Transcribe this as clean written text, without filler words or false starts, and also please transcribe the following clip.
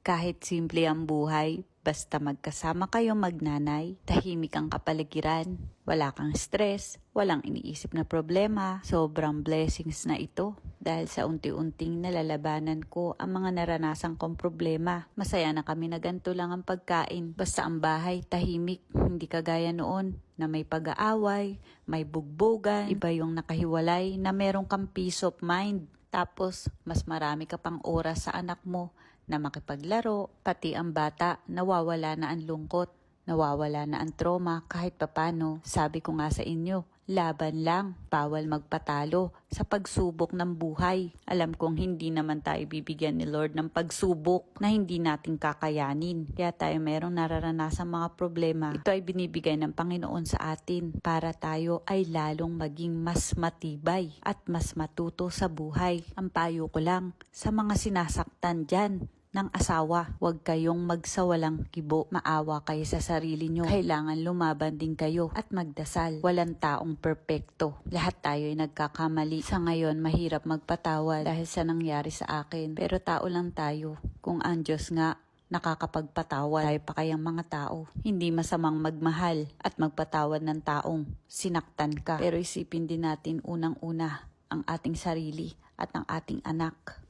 Kahit simple ang buhay, basta magkasama kayong magnanay, tahimik ang kapaligiran, wala kang stress, walang iniisip na problema. Sobrang blessings na ito dahil sa unti-unting nalalabanan ko ang mga naranasan kong problema. Masaya na kami na ganito lang ang pagkain. Basta ang bahay tahimik, hindi kagaya noon na may pag-aaway, may bugbugan, iba yung nakahiwalay na meron kang peace of mind. Tapos, mas marami ka pang oras sa anak mo na makipaglaro, pati ang bata, nawawala na ang lungkot, nawawala na ang trauma kahit papano. Sabi ko nga sa inyo, laban lang, bawal magpatalo sa pagsubok ng buhay. Alam kong hindi naman tayo bibigyan ni Lord ng pagsubok na hindi natin kakayanin. Kaya tayo merong nararanasang mga problema. Ito ay binibigay ng Panginoon sa atin para tayo ay lalong maging mas matibay at mas matuto sa buhay. Ang payo ko lang sa mga sinasaktan dyan ng asawa, huwag kayong magsawalang kibo. Maawa kayo sa sarili nyo. Kailangan lumaban din kayo at magdasal. Walang taong perpekto. Lahat tayo ay nagkakamali. Sa ngayon, mahirap magpatawad dahil sa nangyari sa akin. Pero tao lang tayo. Kung ang Diyos nga nakakapagpatawad, tayo pa kayang mga tao. Hindi masamang magmahal at magpatawad ng taong sinaktan ka. Pero isipin din natin unang-una ang ating sarili at ang ating anak.